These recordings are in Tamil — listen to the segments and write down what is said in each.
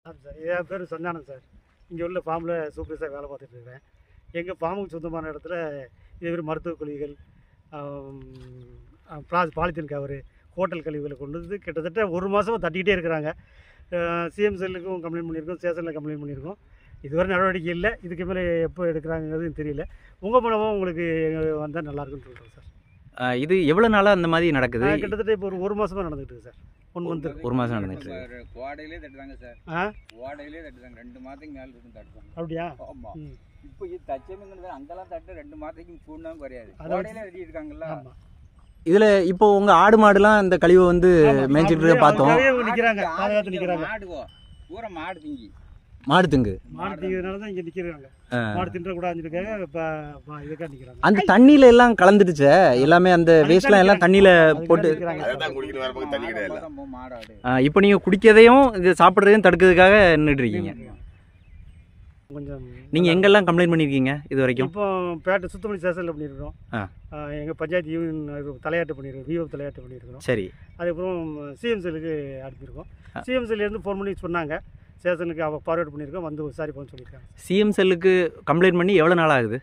சார் என் பேர் சந்தானம் சார். இங்கே உள்ள ஃபார்மில் சூப்பர்வைசராக வேலை பார்த்துட்டு இருக்கிறேன். எங்கள் ஃபார்முக்கு சொந்தமான இடத்துல இதேமாதிரி மருத்துவ கழிவுகள், பாலித்தீன் கவரு, ஹோட்டல் கழிவுகளை கொண்டு வந்து கிட்டத்தட்ட ஒரு மாதமாக தட்டிக்கிட்டே இருக்கிறாங்க. சிஎம் செல்லுக்கும் கம்ப்ளைண்ட் பண்ணியிருக்கோம், ஸ்டேஷனில் கம்ப்ளைண்ட் பண்ணியிருக்கோம். இதுவரை நடவடிக்கை இல்லை. இதுக்கு மேலே எப்போ எடுக்கிறாங்கிறது தெரியல. உங்கள் மூலமாக உங்களுக்கு வந்தால் நல்லாயிருக்குன்னு சொல்கிறோம் சார். இது எவ்வளோ நாளாக அந்த மாதிரி நடக்குது? கிட்டத்தட்ட இப்போ ஒரு மாதமாக நடந்துகிட்டு இருக்கு சார். 1 மந்த் ஒரு மாதம் நடந்துட்டு இருக்கு. கோடையிலே தட்டுதாங்க சார். கோடையிலே தட்டுதாங்க. 2 மாதத்துக்கு மேலே இருக்கும் தட்டுவாங்க. அப்படியா? ஆமாம். இப்போ இது தச்சமைங்கிறது அங்கெல்லாம் தட்டு 2 மாதத்துக்கு கூடவும் குறையாது. கோடையிலே தட்டி இருக்காங்கல்ல. ஆமாம். இதில் இப்போ உங்கள் ஆடு மாடுலாம் இந்த கழிவை வந்து மேய்ச்சிட்டு பார்த்தோம். நிற்கிறாங்க, பாதுகாத்து நிற்கிறாங்க. மாடுவோ பூரா மாடு திங்கி மாடு திங்கு மாடு திங்கிறதுனால தான் இங்கே நிற்கிறாங்க. மாடு தின்றக்கூடாதுக்காக இப்போ இதுக்காக நிற்கிறாங்க. அந்த தண்ணியில எல்லாம் கலந்துடுச்சே எல்லாமே, அந்த வேஸ்ட்லாம் எல்லாம் தண்ணியில போட்டு. இப்போ நீங்க குடிக்கிறதையும் இது சாப்பிட்றதையும் தடுக்கிறதுக்காக நின்றுட்டு இருக்கீங்க. கொஞ்சம் நீங்க எங்கெல்லாம் கம்ப்ளைண்ட் பண்ணிருக்கீங்க இது வரைக்கும்? இப்போ பேட்டை சுத்தமணி ஸ்டேஷனில் பண்ணியிருக்கிறோம். எங்கள் பஞ்சாயத்து யூனியன் தலையாட்டு பண்ணியிருக்கோம், விஓ தலையாட்டு பண்ணியிருக்கிறோம். சரி. அதுக்கப்புறம் சிஎம் செல்லுக்கு அனுப்பியிருக்கோம். சிஎம் செல்லேருந்து ஃபோன் பண்ணி சொன்னாங்க, ஸ்டேஷனுக்கு ஃபார்வேர்ட் பண்ணியிருக்கோம், வந்து விசாரி போன்னு சொல்லியிருக்காங்க. சிஎம் செல்லுக்கு கம்ப்ளைண்ட் பண்ணி எவ்வளோ நாள் ஆகுது?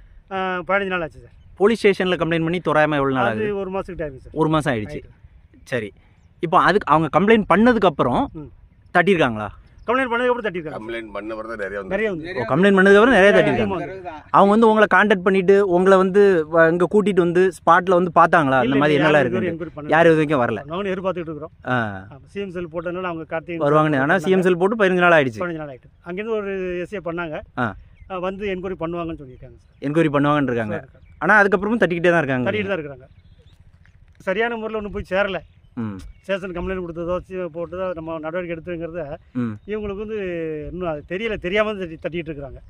15 நாள் ஆச்சு சார். போலீஸ் ஸ்டேஷனில் கம்ப்ளைண்ட் பண்ணி தோராயமாக எவ்வளோ நாள் ஆகுது? 1 மாதத்துக்கிட்ட ஆகுது சார். 1 மாதம் ஆயிடுச்சு. சரி. இப்போ அதுக்கு அவங்க கம்ப்ளைண்ட் பண்ணதுக்கப்புறம் தட்டியிருக்காங்களா? கம்ப்ளைண்ட் பண்ணதுக்கப்புறம் தட்டியிருக்காங்க. கம்ப்ளைண்ட் பண்ணவர்தான் நிறைய கம்ப்ளைண்ட் பண்ணதுக்கப்புறம் நிறைய தட்டியிருக்காங்க. அவங்க வந்து உங்களை கான்டாக்ட் பண்ணிட்டு உங்களை வந்து இங்கே கூட்டிகிட்டு வந்து ஸ்பாட்டில் வந்து பார்த்தாங்களா? அந்த மாதிரி என்னெல்லாம் இருக்குது? யார் இது வரைக்கும் வரல. நாங்களும் எதிர்பார்த்துட்டு இருக்கிறோம். சிஎம் செல் போட்டதுனால அவங்க கார்த்திகை வருவாங்கன்னு. ஆனால் சிஎம் செல் போட்டு 15 நாள் ஆயிடுச்சு. 15 நாள் ஆகிட்டு அங்கேருந்து ஒரு எஸ்ஏ பண்ணாங்க, வந்து என்கொயரி பண்ணுவாங்கன்னு சொல்லியிருக்காங்க சார். என்கொயரி பண்ணுவாங்கன்னு இருக்காங்க. ஆனால் அதுக்கப்புறமும் தட்டிக்கிட்டே தான் இருக்காங்க. தட்டிக்கிட்டு தான் இருக்கிறாங்க. சரியான முறையில் ஒன்றும் போய் சேரலை. ஸ்டேஷன் கம்ப்ளைண்ட் கொடுத்ததோ போட்டதோ நம்ம நடவடிக்கை எடுத்துங்கிறத இவங்களுக்கு வந்து இன்னும் அது தெரியல, தெரியாமல் தட்டிட்டு இருக்கிறாங்க.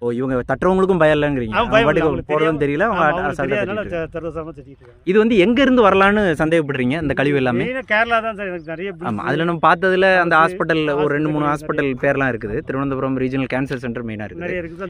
ஓ, இவங்க தட்டுறவங்களுக்கும் பயம் இல்லைங்கிறீங்க? போடுறதும் தெரியல. இது வந்து எங்க இருந்து வரலான்னு சந்தேகப்படுறீங்க இந்த கழிவு எல்லாமே? கேரளா தான் சார். எனக்கு நிறைய அதுல நம்ம பார்த்ததுல அந்த ஹாஸ்பிட்டல் ஒரு 2-3 ஹாஸ்பிட்டல் பேர்லாம் இருக்குது. திருவனந்தபுரம் ரீஜனல் கேன்சர் சென்டர் மெயினா இருக்குது. நிறைய இருக்குது.